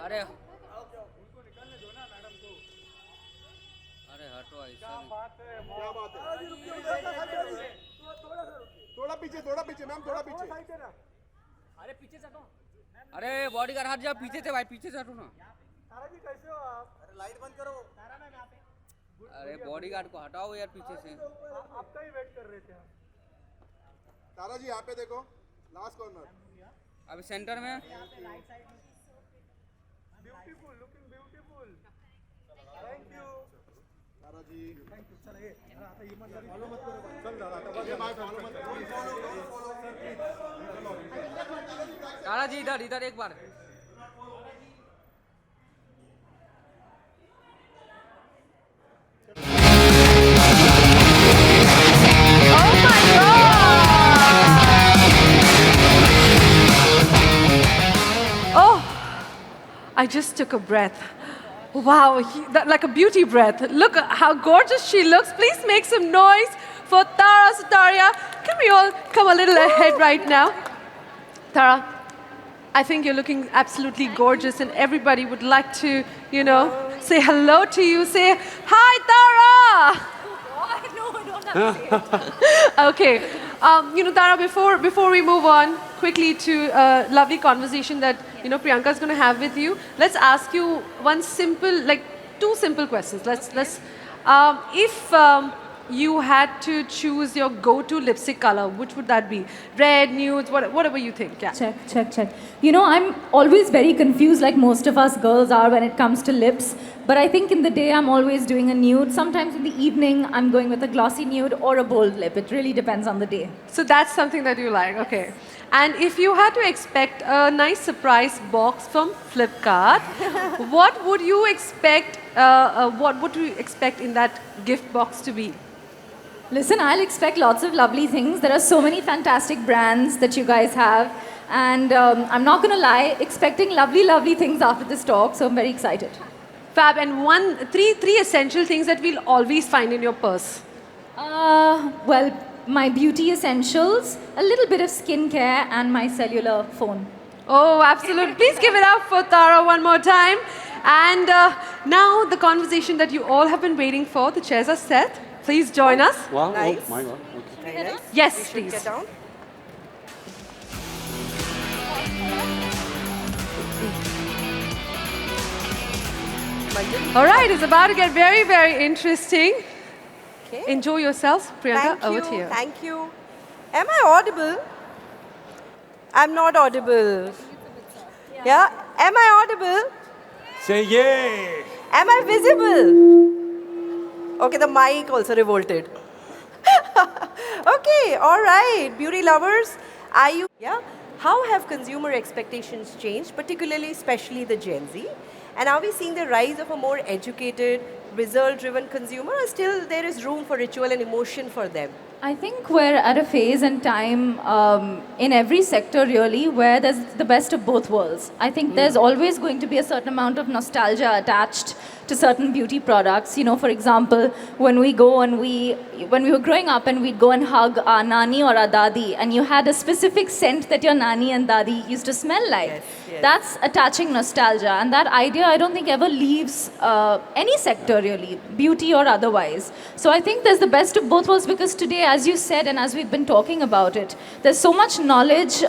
अरे उनको निकालने दो ना मैडम को। अरे हटो ऐसा क्या बात है थोड़ा पीछे मैम, थोड़ा पीछे। अरे पीछे से हटो। अरे बॉडीगार्ड हट जाओ पीछे से भाई, पीछे से हटो ना। तारा जी कैसे हो आप? अरे लाइट बंद करो। तारा मैम यहाँ पे। अरे बॉडीगार्ड को हटाओ यार पीछे से। आपका ही वेट कर रहे थे हम। तारा जी यहाँ पे देखो, लास्ट कॉर्नर। अभी सेंटर में। Beautiful, looking beautiful. Thank you Tara ji thank you. चल ये आता ईमानदारी फॉलो मत करो, चल दादा फॉलो मत करो। तारा जी इधर इधर एक बार। Oh, I just took a breath. Wow, like a beauty breath. Look how gorgeous she looks. Please make some noise for Tara Sutaria. Can we all come a little ahead right now? Tara, I think you're looking absolutely gorgeous and everybody would like to, say hello to you. Say, hi, Tara! No, I don't have to say it. Okay. Tara, before we move on quickly to a lovely conversation that, Priyanka is going to have with you, let's ask you two simple questions. If you had to choose your go-to lipstick color, which would that be? Red, nudes, whatever you think. Yeah. Check. I'm always very confused, like most of us girls are when it comes to lips. But I think in the day, I'm always doing a nude. Sometimes in the evening, I'm going with a glossy nude or a bold lip. It really depends on the day. So that's something that you like. Okay. And if you had to expect a nice surprise box from Flipkart, what would you expect? What would you expect in that gift box to be? Listen, I'll expect lots of lovely things. There are so many fantastic brands that you guys have. And I'm not going to lie, expecting lovely, lovely things after this talk. So I'm very excited. Fab. And three essential things that we'll always find in your purse. Well, my beauty essentials, a little bit of skincare, and my cellular phone. Oh, absolutely. Please give it up for Tara one more time. And now the conversation that you all have been waiting for. The chairs are set. Please join us. Wow, Nice. oh my God. Okay. Very nice. Yes, We should please. get down. All right, it's about to get very, very interesting. Okay. Enjoy yourselves. Priyanka, Thank over you. to you. Thank you. Am I audible? I'm not audible. Yeah? Am I audible? Say yay! Am I visible? Okay, the mic also revolted. Okay, all right. Beauty lovers, are you? Yeah? How have consumer expectations changed, particularly, especially the Gen Z? And are we seeing the rise of a more educated, result-driven consumer, or still there is room for ritual and emotion for them? I think we're at a phase and time in every sector really where there's the best of both worlds. I think there's always going to be a certain amount of nostalgia attached to certain beauty products. For example, when we were growing up and we'd go and hug our nani or our dadi, and you had a specific scent that your nani and dadi used to smell like. Yes. That's attaching nostalgia, and that idea I don't think ever leaves any sector really, beauty or otherwise. So I think there's the best of both worlds because today, as you said and as we've been talking about it, there's so much knowledge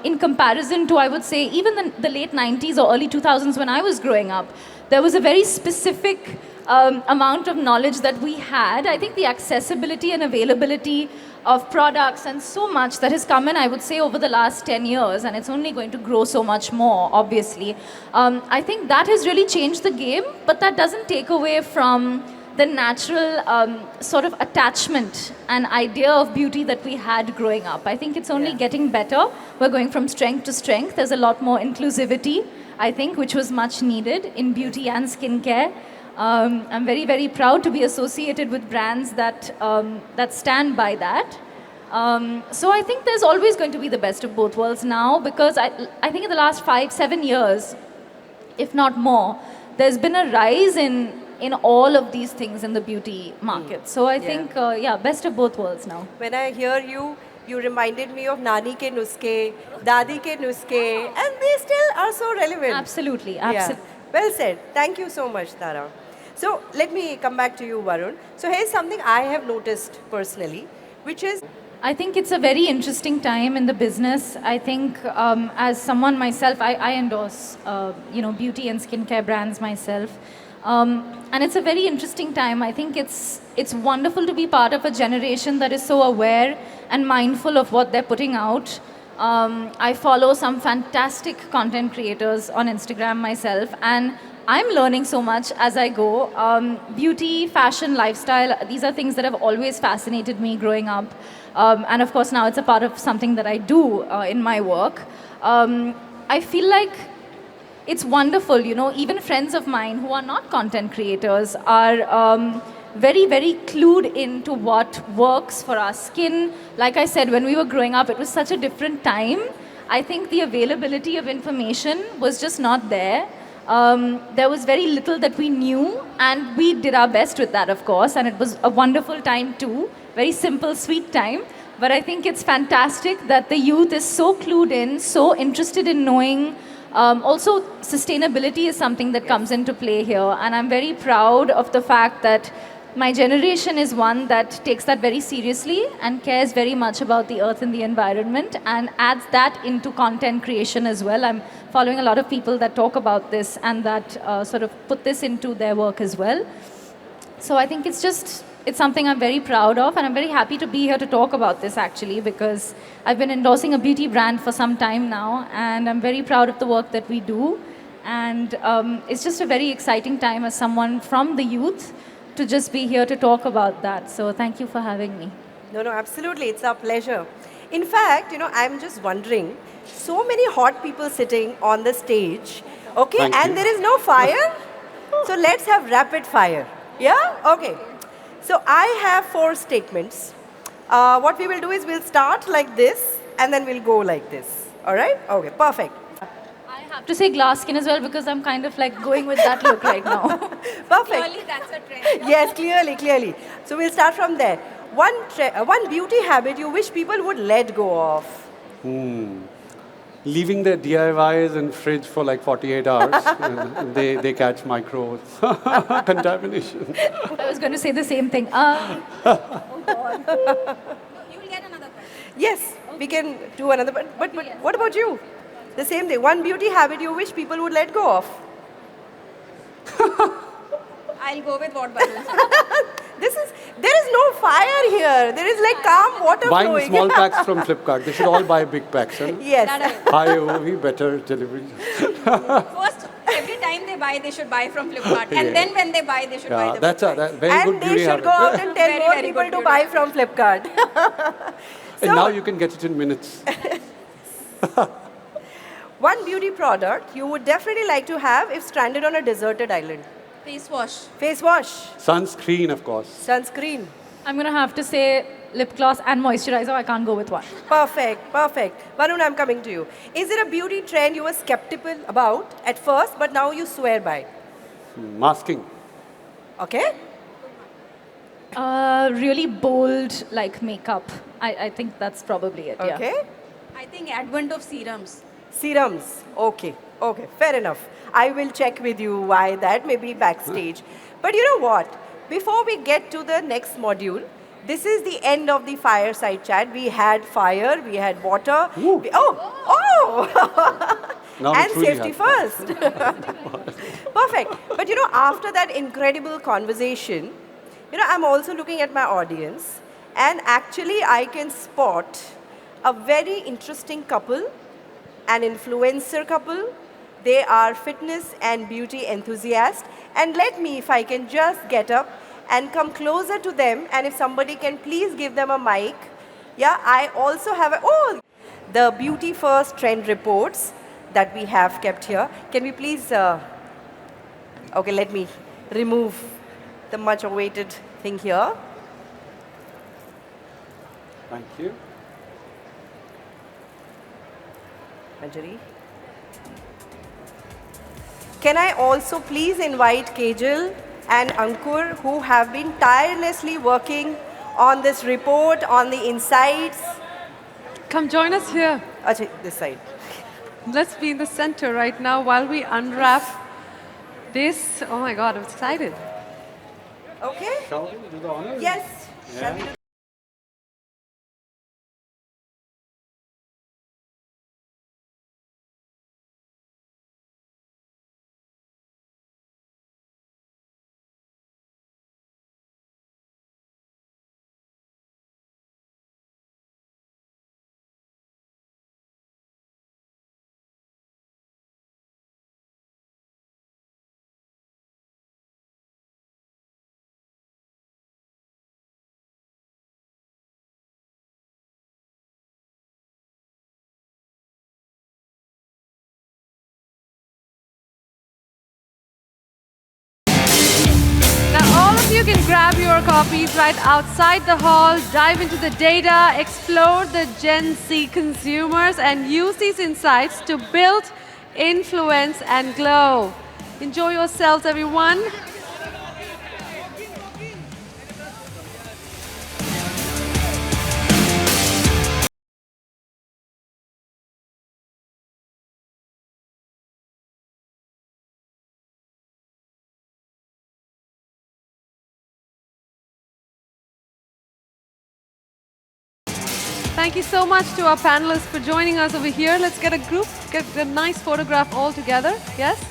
in comparison to, I would say, even the late 90s or early 2000s when I was growing up. There was a very specific amount of knowledge that we had. I think the accessibility and availability of products and so much that has come in, I would say, over the last 10 years, and it's only going to grow so much more, obviously. I think that has really changed the game, but that doesn't take away from the natural sort of attachment and idea of beauty that we had growing up. I think it's only getting better. We're going from strength to strength. There's a lot more inclusivity, I think, which was much needed in beauty and skincare. I'm very, very proud to be associated with brands that stand by that. So I think there's always going to be the best of both worlds now because I think in the last 5-7 years, if not more, there's been a rise in all of these things in the beauty market. So I think, best of both worlds now. When I hear you, You reminded me of Nani ke nuske, Dadi ke nuske, and they still are so relevant. Absolutely, Yeah. absolutely. Well said. Thank you so much, Tara. So let me come back to you, Varun. So here's something I have noticed personally, which is I think it's a very interesting time in the business. I think as someone myself, I endorse beauty and skincare brands myself, and it's a very interesting time. I think it's wonderful to be part of a generation that is so aware and mindful of what they're putting out. I follow some fantastic content creators on Instagram myself, and I'm learning so much as I go. Beauty, fashion, lifestyle, these are things that have always fascinated me growing up. And of course, now it's a part of something that I do in my work. I feel like it's wonderful, even friends of mine who are not content creators are very, very clued into what works for our skin. Like I said, when we were growing up, it was such a different time. I think the availability of information was just not there. There was very little that we knew, and we did our best with that, of course, and it was a wonderful time too. Very simple, sweet time. But I think it's fantastic that the youth is so clued in, so interested in knowing. Also, sustainability is something that comes into play here, and I'm very proud of the fact that my generation is one that takes that very seriously and cares very much about the earth and the environment and adds that into content creation as well. I'm following a lot of people that talk about this and that sort of put this into their work as well. So I think it's something I'm very proud of, and I'm very happy to be here to talk about this actually, because I've been endorsing a beauty brand for some time now, and I'm very proud of the work that we do. And it's just a very exciting time as someone from the youth to just be here to talk about that. So thank you for having me. No, absolutely. It's our pleasure. In fact, I'm just wondering, so many hot people sitting on the stage, okay, Thank and you. there is no fire. So let's have rapid fire. Yeah? Okay. So I have 4 statements. What we will do is we'll start like this and then we'll go like this. All right? Okay, perfect. I have to say glass skin as well because I'm kind of like going with that look right now. Perfect. Clearly, that's a trend. Yes, clearly. So we'll start from there. One beauty habit you wish people would let go of. Leaving their DIYs in fridge for like 48 hours, they catch micro contamination. I was going to say the same thing. You will get another question. Yes, we can do another. But what about you? The same thing. One beauty habit you wish people would let go of. I'll go with what Varun said. There is no fire here. There is like calm water Buying flowing. small packs from Flipkart. They should all buy big packs. Huh? Yes. High OV, better delivery. First, every time they buy, they should buy from Flipkart. And then when they buy, they should buy the That's a website. very And good they beauty should habit. go out and tell Very, more very people good to beauty buy habit. from Flipkart. And now you can get it in minutes. One beauty product you would definitely like to have if stranded on a deserted island. Face wash. Face wash, Sunscreen, of course. sunscreen. I'm going to have to say lip gloss and moisturizer. I can't go with one. Perfect. Varun, I'm coming to you. Is there a beauty trend you were skeptical about at first, but now you swear by? Masking. Okay? Really bold like makeup. I think that's probably it. Okay. Yeah. I think advent of serums. Serums. Okay. Fair enough. I will check with you why that, maybe backstage. But you know what? Before we get to the next module, this is the end of the fireside chat. We had fire, we had water. Ooh. Now we And truly safety have first. Perfect. But after that incredible conversation, I'm also looking at my audience, and actually I can spot a very interesting couple, an influencer couple. They are fitness and beauty enthusiasts. And let me, if I can just get up and come closer to them, and if somebody can please give them a mic. Yeah, I also have the beauty first trend reports that we have kept here. Can we please, okay, let me remove the much awaited thing here. Thank you. Manjari. Can I also please invite Kejal and Ankur, who have been tirelessly working on this report, on the insights. Come join us here. Acha, this side. Let's be in the center right now while we unwrap this. Oh my God, I'm excited. Okay? Shall we do the honors? Yes. Shall we do Now, all of you can grab your copies right outside the hall, dive into the data, explore the Gen Z consumers, and use these insights to build, influence, and glow. Enjoy yourselves, everyone. Thank you so much to our panelists for joining us over here. Let's get a nice photograph all together. Yes?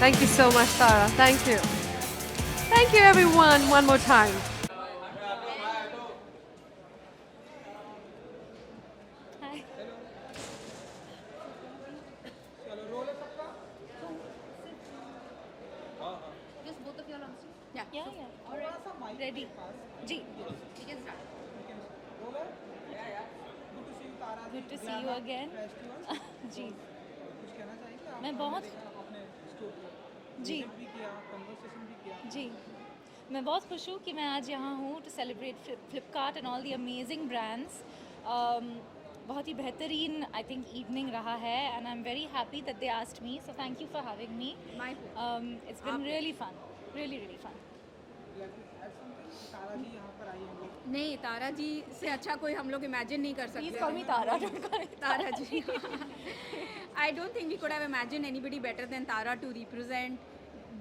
Thank you so much, Tara. Thank you. Thank you, everyone, one more time. Yeah. All right. Ready. Ji. We can start. Good to see you again. जी. मैं बहुत जी जी मैं बहुत खुश हूँ कि मैं आज यहाँ हूँ to celebrate Flipkart and all the amazing brands. बहुत ही बेहतरीन I think evening रहा है and I'm very happy that they asked me, so thank you for having me. My It's been really fun, really fun. नहीं, तारा जी से अच्छा कोई हम लोग इमेजिन नहीं कर सकते. Please call me Tara. Tara ji. I don't think we could have imagined anybody better than Tara to represent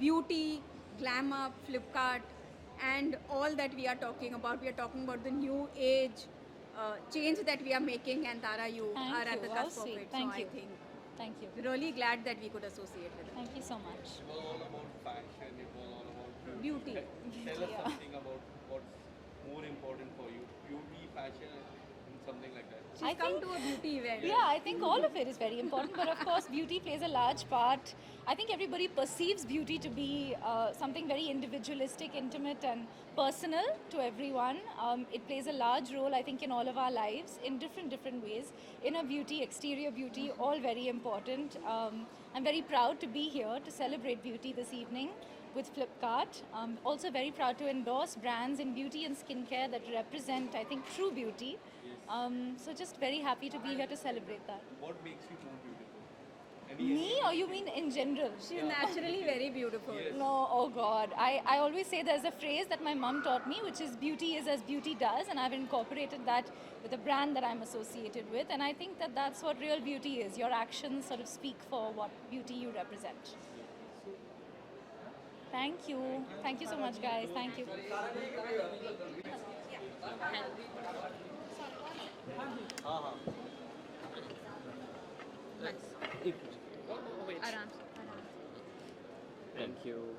beauty, glamour, Flipkart, and all that we are talking about. We are talking about the new age change that we are making, and Tara, you Thank are at you. the How cusp of sweet. it. Thank so you. I think Thank you. we're really glad that we could associate with it. Thank you so much. It was all about fashion, it was all about Beauty. Tell us something about what's more important for you, beauty, fashion, and something like that. She's I come think- to a beauty event. Yeah, I think all of it is very important, but of course, beauty plays a large part. I think everybody perceives beauty to be something very individualistic, intimate, and personal to everyone. It plays a large role, I think, in all of our lives in different ways. Inner beauty, exterior beauty, all very important. I'm very proud to be here to celebrate beauty this evening with Flipkart. Also very proud to endorse brands in beauty and skincare that represent, I think, true beauty. So just very happy to be here to celebrate that. What makes you more beautiful? Me, or you mean in general? She's naturally very beautiful. No, oh God. I always say there's a phrase that my mom taught me, which is beauty is as beauty does, and I've incorporated that with a brand that I'm associated with, and I think that that's what real beauty is. Your actions sort of speak for what beauty you represent. Thank you. Thank you so much, guys. Thank you. Thank you.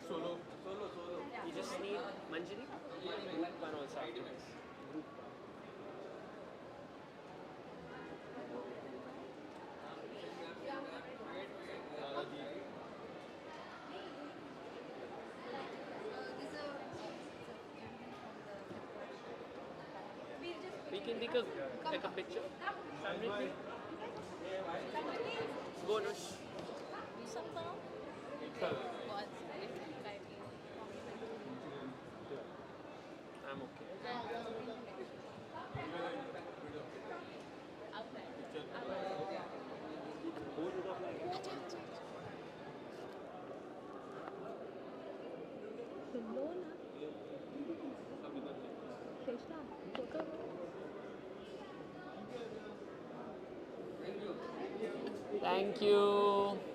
Solo. You just need Manjari. Group one also after this. Group one. We can take a picture. Family. Go, Anush. I'm okay. Thank you.